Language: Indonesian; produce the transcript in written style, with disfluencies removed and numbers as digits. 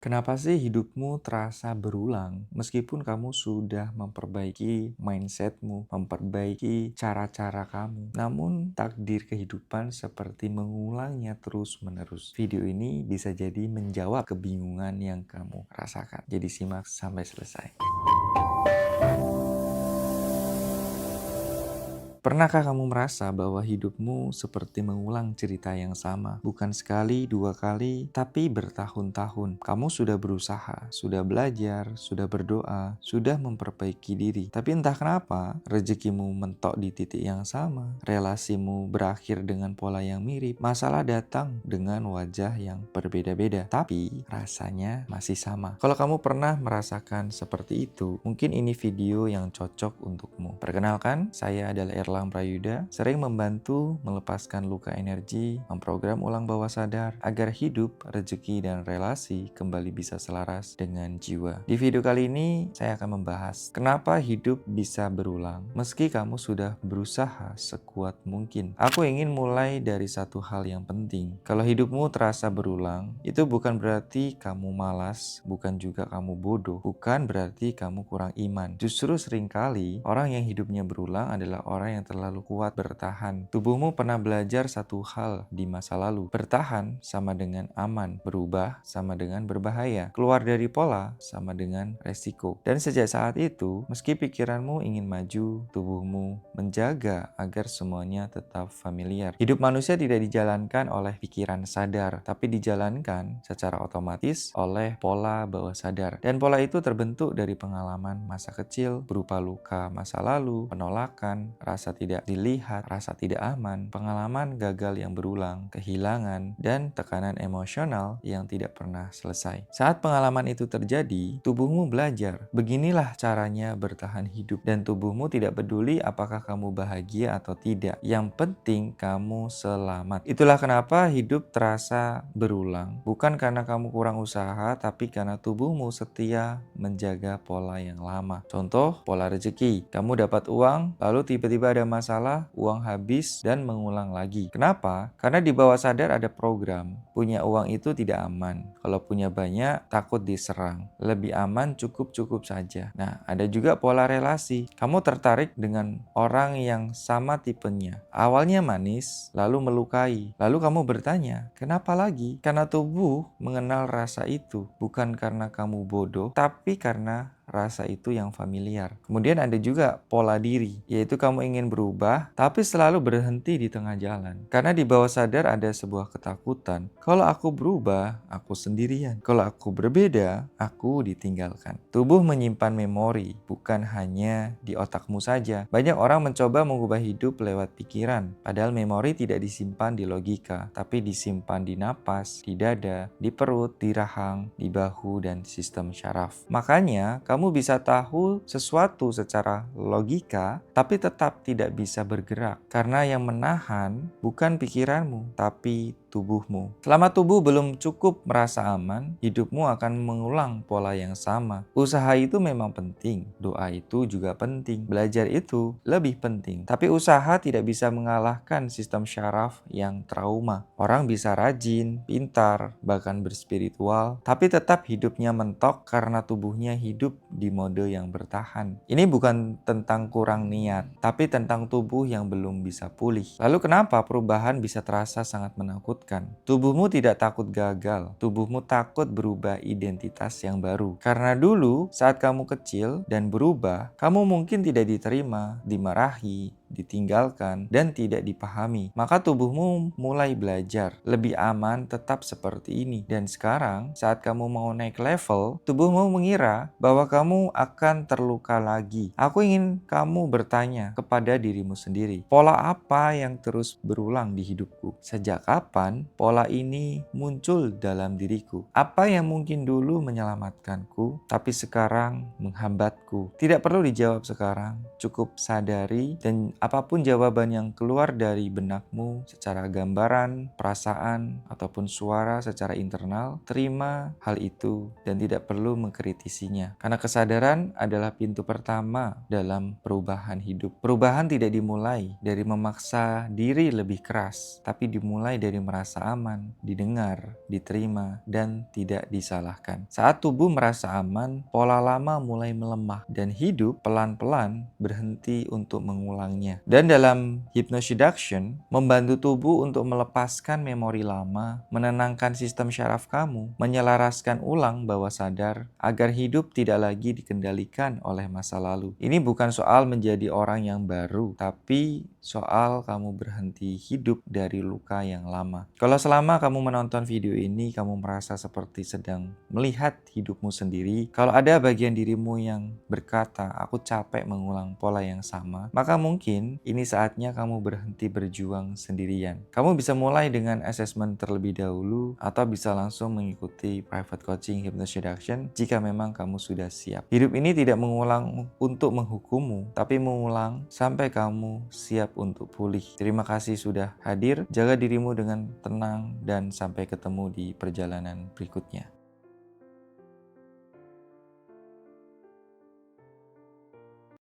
Kenapa sih hidupmu terasa berulang meskipun kamu sudah memperbaiki mindsetmu, memperbaiki cara-cara kamu? Namun takdir kehidupan seperti mengulangnya terus-menerus. Video ini bisa jadi menjawab kebingungan yang kamu rasakan. Jadi simak sampai selesai. Pernahkah kamu merasa bahwa hidupmu seperti mengulang cerita yang sama? Bukan sekali, dua kali, tapi bertahun-tahun. Kamu sudah berusaha, sudah belajar, sudah berdoa, sudah memperbaiki diri. Tapi entah kenapa, rezekimu mentok di titik yang sama. Relasimu berakhir dengan pola yang mirip. Masalah datang dengan wajah yang berbeda-beda. Tapi rasanya masih sama. Kalau kamu pernah merasakan seperti itu, mungkin ini video yang cocok untukmu. Perkenalkan, saya adalah Erlang Prayuda, sering membantu melepaskan luka energi, memprogram ulang bawah sadar, agar hidup, rezeki, dan relasi kembali bisa selaras dengan jiwa. Di video kali ini, saya akan membahas kenapa hidup bisa berulang meski kamu sudah berusaha sekuat mungkin. Aku ingin mulai dari satu hal yang penting. Kalau hidupmu terasa berulang, itu bukan berarti kamu malas, bukan juga kamu bodoh, bukan berarti kamu kurang iman. Justru seringkali, orang yang hidupnya berulang adalah orang yang terlalu kuat bertahan. Tubuhmu pernah belajar satu hal di masa lalu. Bertahan sama dengan aman, berubah sama dengan berbahaya. Keluar dari pola sama dengan resiko. Dan sejak saat itu, meski pikiranmu ingin maju, tubuhmu menjaga agar semuanya tetap familiar. Hidup manusia tidak dijalankan oleh pikiran sadar, tapi dijalankan secara otomatis oleh pola bawah sadar. Dan pola itu terbentuk dari pengalaman masa kecil, berupa luka masa lalu, penolakan, rasa tidak dilihat, rasa tidak aman, pengalaman gagal yang berulang, kehilangan, dan tekanan emosional yang tidak pernah selesai. Saat pengalaman itu terjadi, tubuhmu belajar. Beginilah caranya bertahan hidup, dan tubuhmu tidak peduli apakah kamu bahagia atau tidak. Yang penting kamu selamat. Itulah kenapa hidup terasa berulang. Bukan karena kamu kurang usaha, tapi karena tubuhmu setia menjaga pola yang lama. Contoh, pola rezeki. Kamu dapat uang, lalu tiba-tiba ada masalah, uang habis, dan mengulang lagi. Kenapa? Karena di bawah sadar ada program. Punya uang itu tidak aman. Kalau punya banyak, takut diserang. Lebih aman cukup-cukup saja. Nah, ada juga pola relasi. Kamu tertarik dengan orang yang sama tipenya. Awalnya manis, lalu melukai. Lalu kamu bertanya, kenapa lagi? Karena tubuh mengenal rasa itu. Bukan karena kamu bodoh, tapi karena rasa itu yang familiar. Kemudian ada juga pola diri, yaitu kamu ingin berubah, tapi selalu berhenti di tengah jalan. Karena di bawah sadar ada sebuah ketakutan. Kalau aku berubah, aku sendirian. Kalau aku berbeda, aku ditinggalkan. Tubuh menyimpan memori, bukan hanya di otakmu saja. Banyak orang mencoba mengubah hidup lewat pikiran, padahal memori tidak disimpan di logika, tapi disimpan di napas, di dada, di perut, di rahang, di bahu, dan sistem syaraf. Makanya, kamu bisa tahu sesuatu secara logika, tapi tetap tidak bisa bergerak. Karena yang menahan bukan pikiranmu, tapi tubuhmu. Selama tubuh belum cukup merasa aman, hidupmu akan mengulang pola yang sama. Usaha itu memang penting, doa itu juga penting, belajar itu lebih penting. Tapi usaha tidak bisa mengalahkan sistem syaraf yang trauma. Orang bisa rajin, pintar, bahkan berspiritual, tapi tetap hidupnya mentok karena tubuhnya hidup di mode yang bertahan. Ini bukan tentang kurang niat, tapi tentang tubuh yang belum bisa pulih. Lalu kenapa perubahan bisa terasa sangat menakutkan? Tubuhmu tidak takut gagal, tubuhmu takut berubah identitas yang baru. Karena dulu saat kamu kecil dan berubah, kamu mungkin tidak diterima, dimarahi, ditinggalkan, dan tidak dipahami. Maka tubuhmu mulai belajar, lebih aman tetap seperti ini. Dan sekarang, saat kamu mau naik level, tubuhmu mengira bahwa kamu akan terluka lagi. Aku ingin kamu bertanya kepada dirimu sendiri, pola apa yang terus berulang di hidupku? Sejak kapan pola ini muncul dalam diriku? Apa yang mungkin dulu menyelamatkanku, tapi sekarang menghambatku? Tidak perlu dijawab sekarang, cukup sadari dan apapun jawaban yang keluar dari benakmu secara gambaran, perasaan, ataupun suara secara internal, terima hal itu dan tidak perlu mengkritisinya. Karena kesadaran adalah pintu pertama dalam perubahan hidup. Perubahan tidak dimulai dari memaksa diri lebih keras, tapi dimulai dari merasa aman, didengar, diterima, dan tidak disalahkan. Saat tubuh merasa aman, pola lama mulai melemah dan hidup pelan-pelan berhenti untuk mengulangnya. Dan dalam hypnoseduction, membantu tubuh untuk melepaskan memori lama, menenangkan sistem syaraf kamu, menyelaraskan ulang bawah sadar agar hidup tidak lagi dikendalikan oleh masa lalu. Ini bukan soal menjadi orang yang baru, tapi soal kamu berhenti hidup dari luka yang lama. Kalau selama kamu menonton video ini, kamu merasa seperti sedang melihat hidupmu sendiri, kalau ada bagian dirimu yang berkata, aku capek mengulang pola yang sama, maka mungkin ini saatnya kamu berhenti berjuang sendirian. Kamu bisa mulai dengan assessment terlebih dahulu, atau bisa langsung mengikuti private coaching hypnoseduction jika memang kamu sudah siap. Hidup ini tidak mengulang untuk menghukummu, tapi mengulang sampai kamu siap untuk pulih. Terima kasih sudah hadir, jaga dirimu dengan tenang, dan sampai ketemu di perjalanan berikutnya.